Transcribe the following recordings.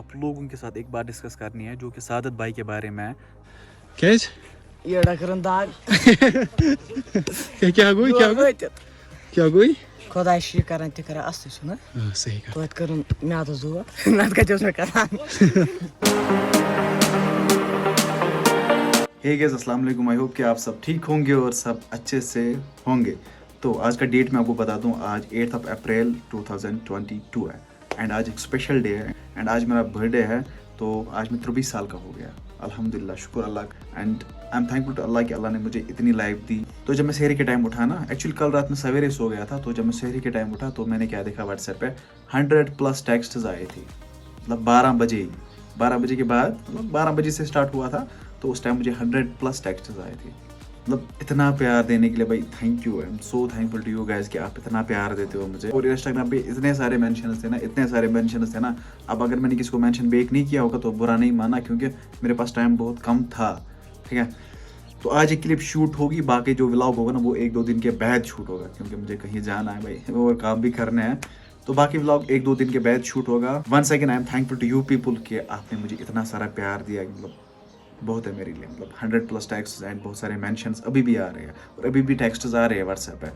आप लोगों के साथ एक बात डिस्कस करनी है जो कि सादत भाई के बारे में है। क्या ये डकरन दाग क्या गोई क्या गोई खुदा शि करन त करा अस्त छ न सही तो करन म्याद जुवा नत का जोस करा। हे गाइस अस्सलाम वालेकुम, आई होप कि आप सब ठीक होंगे और सब अच्छे से होंगे। तो आज का डेट मैं आपको बता दूं, आज 8 अप्रैल 2022 है एंड आज एक स्पेशल डे है एंड आज मेरा बर्थडे है। तो आज मैं 23 साल का हो गया, अल्हम्दुलिल्लाह, शुक्र Allah and I am thankful to Allah कि अल्लाह ने मुझे इतनी लाइफ दी। तो जब मैं सहरी के टाइम उठा ना, एक्चुअली कल रात में सवेरे सो गया था, तो जब मैं सहरी के टाइम उठा तो मैंने क्या देखा, व्हाट्सएप पे 100+ टेक्स्ट्स आए थे। मतलब 12 बजे के बाद, मतलब 12 बजे से स्टार्ट हुआ था तो उस टाइम मुझे 100+ टेक्स्ट्स आए थे। मतलब इतना प्यार देने के लिए भाई thank you, I am so thankful to you guys कि आप इतना प्यार देते हो मुझे। और इंस्टाग्राम पे इतने सारे मेंशंस थे ना, अब अगर मैंने किसी को मेंशन बैक नहीं किया होगा तो बुरा नहीं माना, क्योंकि मेरे पास टाइम बहुत कम था, ठीक है। तो आज एक क्लिप शूट होगी, बाकी जो व्लॉग होगा ना वो 1-2 दिन के बाद शूट होगा, क्योंकि मुझे कहीं जाना है भाई और काम भी करने हैं। तो बाकी व्लॉग 1-2 दिन के बाद शूट होगा। Once again I am thankful to you people कि आपने मुझे इतना सारा प्यार दिया, मतलब बहुत है मेरे लिए। मतलब 100+ टेक्स्ट एंड बहुत सारे मेंशंस अभी भी आ रहे हैं और अभी भी टेक्स्ट आ रहे हैं व्हाट्सएप पे।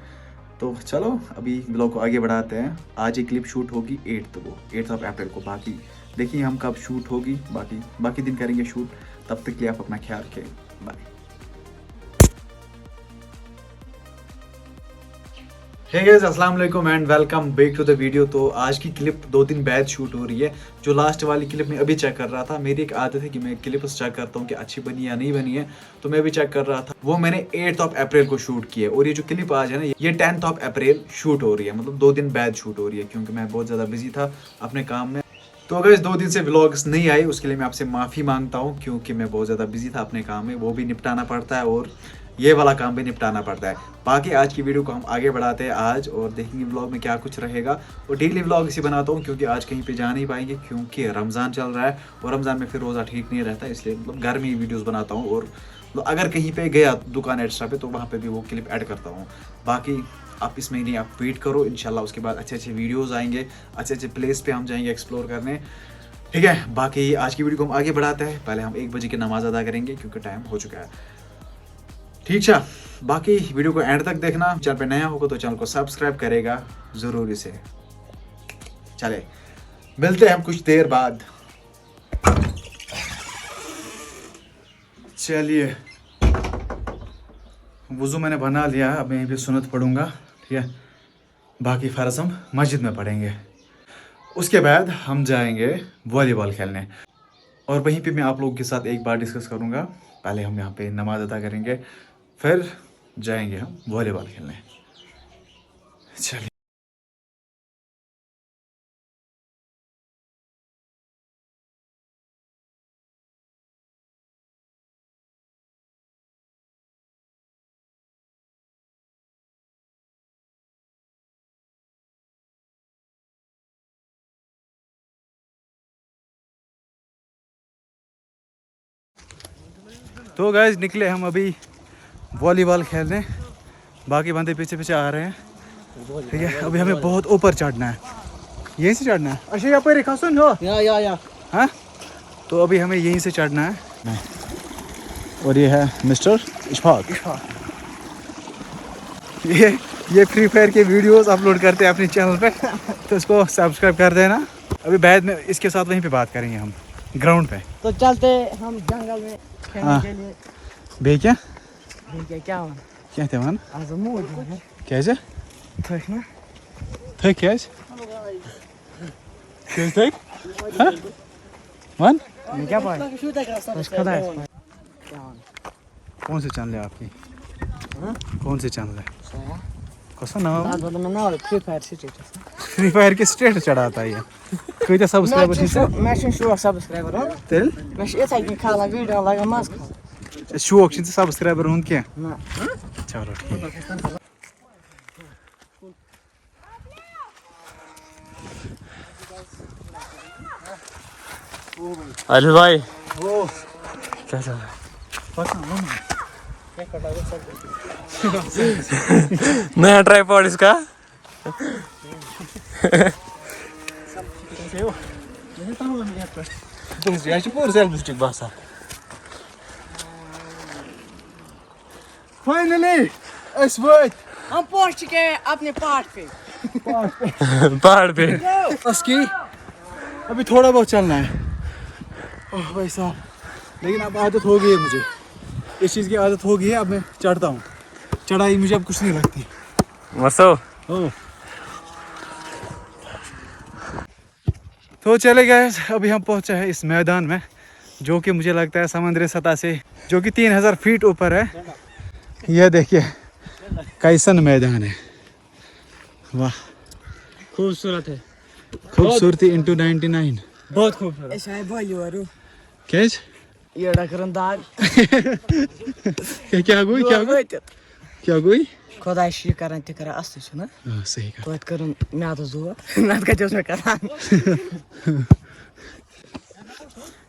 तो चलो अभी व्लॉग को आगे बढ़ाते हैं। आज एक क्लिप शूट होगी 8 अप्रैल को, बाकी देखिए हम कब शूट होगी, बाकी दिन करेंगे शूट। तब तक के लिए आप अपना ख्याल रखें, बाय। हे गाइस अस्सलाम वालेकुम and welcome back to the video. तो आज की क्लिप 2 दिन बाद शूट हो रही है। जो लास्ट वाली क्लिप मैं अभी चेक कर रहा था, मेरी एक आदत है कि मैं क्लिप्स चेक करता हूँ कि अच्छी बनी या नहीं बनी है, तो मैं भी चेक कर रहा था। वो मैंने 8 अप्रैल को शूट किया और ये जो क्लिप आज है ना, ये 10 अप्रैल शूट हो रही है, मतलब 2 दिन बाद शूट हो रही है, क्योंकि मैं बहुत ज़्यादा बिजी था अपने काम में। तो अगर इस 2 दिन से व्लॉग्स नहीं आए उसके लिए मैं आपसे माफ़ी मांगता हूँ, क्योंकि मैं बहुत ज़्यादा बिजी था अपने काम में, वो भी निपटाना पड़ता है और ये वाला काम भी निपटाना पड़ता है। बाकी आज की वीडियो को हम आगे बढ़ाते हैं आज और देखेंगे व्लॉग में क्या कुछ रहेगा। और डेली व्लॉग इसी बनाता हूँ क्योंकि आज कहीं पे जा नहीं पाएंगे, क्योंकि रमज़ान चल रहा है और रमज़ान में फिर रोज़ा ठीक नहीं रहता, इसलिए मतलब घर में ही वीडियोज़ बनाता हूँ। और अगर कहीं पर गया दुकान एक्स्ट्रा पे तो वहाँ पर भी वो क्लिप ऐड करता हूँ। बाकी आप इस महीने आप वेट करो, इंशाल्लाह उसके बाद अच्छे वीडियोस आएंगे, अच्छे प्लेस पे हम जाएंगे एक्सप्लोर करने, ठीक है। बाकी आज की वीडियो को हम आगे बढ़ाते हैं। पहले हम 1 बजे की नमाज अदा करेंगे क्योंकि टाइम हो चुका है, ठीक है। बाकी वीडियो को एंड तक देखना। चैनल पे नया होगा तो चैनल को सब्सक्राइब करेगा ज़रूर इसे। चले मिलते हैं हम कुछ देर बाद। चलिए वुज़ू मैंने बना लिया, अब मैं यहीं पे सुन्नत पढ़ूंगा, ठीक है। बाकी फ़र्ज़ हम मस्जिद में पढ़ेंगे, उसके बाद हम जाएंगे वॉलीबॉल खेलने और वहीं पे मैं आप लोगों के साथ एक बार डिस्कस करूंगा। पहले हम यहाँ पे नमाज अदा करेंगे, फिर जाएंगे हम वॉलीबॉल खेलने। चलिए तो गाइस निकले हम अभी वॉलीबॉल खेलने, बाकी बंदे पीछे पीछे आ रहे हैं, ठीक है। अभी हमें बहुत ऊपर चढ़ना है, यहीं से चढ़ना है। अच्छा यहाँ पर रेखा सुन हो या हाँ, तो अभी हमें यहीं से चढ़ना है। और ये है मिस्टर इशफाक, ये फ्री फायर के वीडियोस अपलोड करते हैं अपने चैनल पे, तो इसको सब्सक्राइब कर देना। अभी बाद में इसके साथ वहीं पे बात करेंगे हम ग्राउंड पे। तो चलते हम जंगल में खेलने के लिए। बे क्या क्या थे वन आज मूड है कैसे थक ना थक कैसे कैसे वन मैं क्या पाए बस खुदा है। कौन से चैनल है आपकी? कौन से चैनल है? कसम नाम बाद में ना फ्री फायर के स्टेट चढ़ाता है ये। कईता सब्सक्राइबर छ मैं शो सब्सक्राइबर हूं तेल मैं इतना की खाला वीडियो लगा मस्त शौक छ सब्सक्राइबर हुन क्या ना। चलो ठीक। अरे भाई वो क्या चल रहा है? नया ट्राइपॉड इसका। यह पूरा सेल्फ डिस्ट्रिक्ट बसा फाइनली इस वक्त हम पहुंच चुके हैं अपने पहाड़ पे। पहाड़ पे बस की अभी थोड़ा बहुत चलना है। ओह भाई साहब, लेकिन अब आदत हो गई है मुझे, इस चीज़ की आदत हो गई है। अब मैं चढ़ता हूँ, चढ़ाई मुझे अब कुछ नहीं लगती। मसो ओह तो चले गए, अभी हम पहुँचे हैं इस मैदान में जो कि मुझे लगता है समुद्री सतह से जो कि 3000 फीट ऊपर है। यह देखिए कैसन मैदान है, वाह खूबसूरत है, खूबसूरती इंटू 99। बहुत खूबसूरत। ऐसा है भाई वारू कैच ये डकरन दाग क्या हुई क्या हुई खुदा शि करन ते कर अस्त छ ना सही कहा। तो करन मैं तो जो ना का जो करन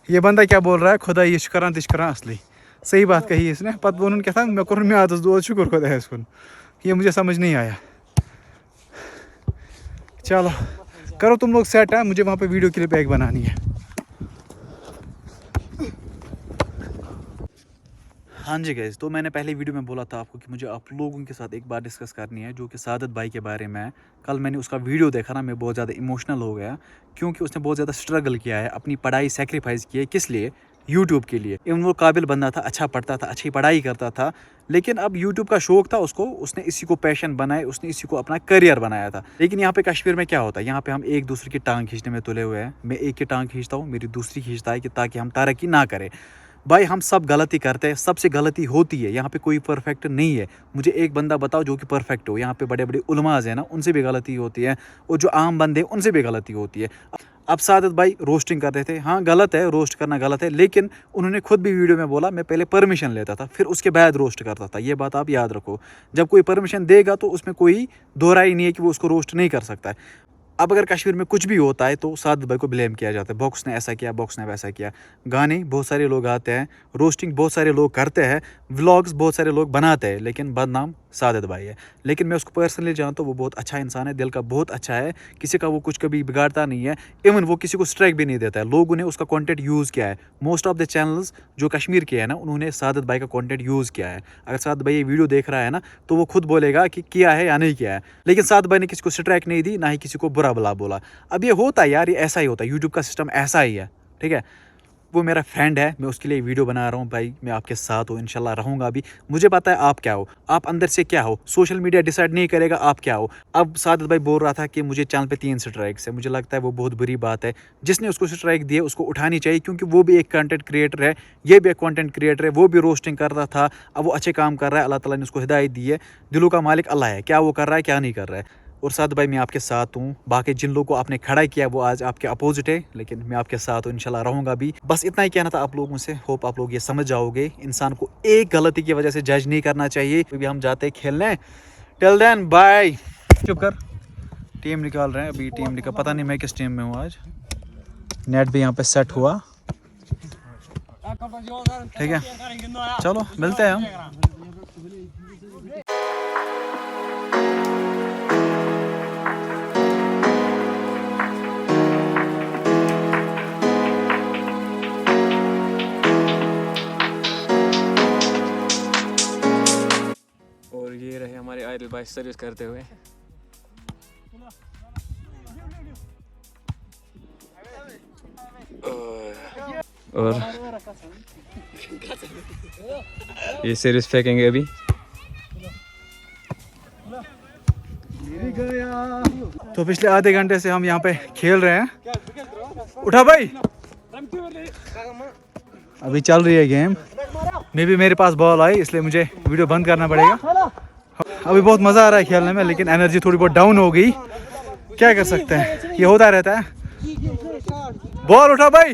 ये बंदा क्या बोल रहा है, खुदा ये शुक्रान तिशकरान असली। सही बात कही इसने। पत बोन क्या था, मैं कर मैं आदत दो शुक्र खुदा है सुन, ये मुझे समझ नहीं आया। चलो करो तुम लोग सेट है, मुझे वहाँ पे वीडियो क्लिप एक बनानी है। हाँ जी गाइस, तो मैंने पहले वीडियो में बोला था आपको कि मुझे आप लोगों के साथ एक बात डिस्कस करनी है जो कि सादत भाई के बारे में है। कल मैंने उसका वीडियो देखा ना, मैं बहुत ज़्यादा इमोशनल हो गया क्योंकि उसने बहुत ज़्यादा स्ट्रगल किया है, अपनी पढ़ाई सेक्रीफाइस की है। किस लिए? यूट्यूब के लिए। इवन वो काबिल बंदा था, अच्छा पढ़ता था, अच्छी पढ़ाई करता था, लेकिन अब यूट्यूब का शौक था उसको, उसने इसी को पैशन बनाए, उसने इसी को अपना करियर बनाया था। लेकिन यहाँ पे कश्मीर में क्या होता है, यहाँ पे हम एक दूसरे की टांग खींचने में तुले हुए हैं। मैं एक की टांग खींचता हूँ, मेरी दूसरी खींचता है कि ताकि हम तरक्की ना करें। भाई हम सब गलती करते हैं, सबसे गलती होती है, यहाँ पे कोई परफेक्ट नहीं है। मुझे एक बंदा बताओ जो कि परफेक्ट हो। यहाँ पे बड़े बड़े उलमाज हैं ना, उनसे भी गलती होती है, और जो आम बंदे हैं उनसे भी गलती होती है। अब सादत भाई रोस्टिंग करते थे, हाँ गलत है, रोस्ट करना गलत है, लेकिन उन्होंने खुद भी वीडियो में बोला मैं पहले परमिशन लेता था फिर उसके बाद रोस्ट करता था। ये बात आप याद रखो, जब कोई परमिशन देगा तो उसमें कोई दोहराई नहीं है कि वो उसको रोस्ट नहीं कर सकता है। अब अगर कश्मीर में कुछ भी होता है तो सादत भाई को ब्लेम किया जाता है, बॉक्स ने ऐसा किया, बॉक्स ने वैसा किया। गाने बहुत सारे लोग आते हैं, रोस्टिंग बहुत सारे लोग करते हैं, व्लॉग्स बहुत सारे लोग बनाते हैं, लेकिन बदनाम सादत भाई है। लेकिन मैं उसको पर्सनली जानता हूँ, वो बहुत अच्छा इंसान है, दिल का बहुत अच्छा है, किसी का वो कुछ कभी बिगाड़ता नहीं है। इवन वो किसी को स्ट्राइक भी नहीं देता है। लोगों ने उसका कंटेंट यूज़ किया है, मोस्ट ऑफ द चैनल्स जो कश्मीर के हैं ना, उन्होंने सादत भाई का कंटेंट यूज़ किया है। अगर सादत भाई ये वीडियो देख रहा है ना तो वो खुद बोलेगा कि किया है या नहीं किया है। लेकिन सादत भाई ने किसी को स्ट्राइक नहीं दी, ना ही किसी को बुरा भला बोला। अब ये होता है यार, ये ऐसा ही होता है, यूट्यूब का सिस्टम ऐसा ही है, ठीक है। वो मेरा फ्रेंड है, मैं उसके लिए वीडियो बना रहा हूँ। भाई मैं आपके साथ हूँ, इंशाल्लाह रहूँगा भी। मुझे पता है आप क्या हो, आप अंदर से क्या हो, सोशल मीडिया डिसाइड नहीं करेगा आप क्या हो। अब सादत भाई बोल रहा था कि मुझे चैनल पे 3 स्ट्राइक्स है, मुझे लगता है वो बहुत बुरी बात है। जिसने उसको स्ट्राइक दी है उसको उठानी चाहिए, क्योंकि वो भी एक कंटेंट क्रिएटर है, ये भी एक कंटेंट क्रिएटर है, वो भी रोस्टिंग कर रहा था, अब वो अच्छे काम कर रहा है। अल्लाह ताला ने उसको हिदायत दी है, दिलों का मालिक अल्लाह है, क्या वो कर रहा है क्या नहीं कर रहा है। और सादत भाई मैं आपके साथ हूँ। बाकी जिन लोगों को आपने खड़ा किया वो आज आपके अपोजिट है, लेकिन मैं आपके साथ हूँ, इंशाल्लाह रहूँगा भी। बस इतना ही कहना था आप लोगों से, होप आप लोग ये समझ जाओगे। इंसान को एक गलती की वजह से जज नहीं करना चाहिए। अभी हम जाते हैं खेलने, टिल देन बाय। चुप कर, टीम निकाल रहे हैं अभी, टीम निकाल, पता नहीं मैं किस टीम में हूँ आज। नेट भी यहाँ पे सेट हुआ, ठीक है, चलो मिलते हैं हम। और ये रहे हमारे आइडल भाई सर्विस करते हुए। और ये सर्विस फेंकेंगे अभी। तो पिछले आधे घंटे से हम यहाँ पे खेल रहे हैं। उठा भाई, अभी चल रही है गेम। मे भी मेरे पास बॉल आई इसलिए मुझे वीडियो बंद करना पड़ेगा। अभी बहुत मज़ा आ रहा है खेलने में, लेकिन एनर्जी थोड़ी बहुत डाउन हो गई, क्या कर सकते हैं, ये होता रहता है। बॉल उठा भाई।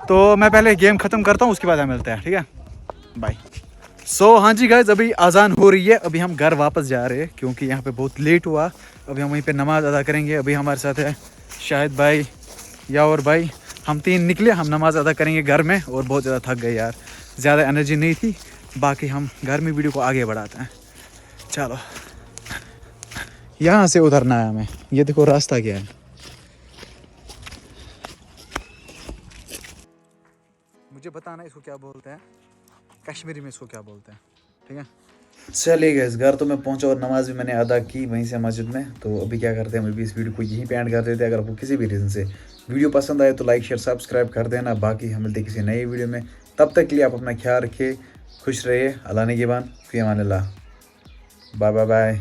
तो मैं पहले गेम ख़त्म करता हूँ, उसके बाद हम मिलते हैं, ठीक है, बाय। सो हाँ जी गाइस, अभी अजान हो रही है, अभी हम घर वापस जा रहे हैं क्योंकि यहाँ पे बहुत लेट हुआ। अभी हम वहीं पे नमाज अदा करेंगे। अभी हमारे साथ है शाहिद भाई, यावर भाई, हम 3 निकले, हम नमाज अदा करेंगे घर में। और बहुत ज़्यादा थक गए यार, ज़्यादा एनर्जी नहीं थी। बाकी हम घर में वीडियो को आगे बढ़ाते हैं। चलो, यहाँ से उतरना है हमें, ये देखो रास्ता क्या है। मुझे बताना इसको क्या बोलते हैं, कश्मीरी में इसको क्या बोलते हैं, ठीक है। चलिए गैस, घर तो मैं पहुंचा और नमाज भी मैंने अदा की वहीं से मस्जिद में। तो अभी क्या करते हैं, हम अभी इस वीडियो को यहीं पे एंड कर देते हैं। अगर आपको किसी भी रीज़न से वीडियो पसंद आए तो लाइक शेयर सब्सक्राइब कर देना। बाकी हम मिलते हैं किसी नई वीडियो में, तब तक के लिए आप अपना ख्याल रखिए, खुश रहिए, अल्लाह निगहबान, फ़ी अमान अल्लाह, बाय बाय बाय।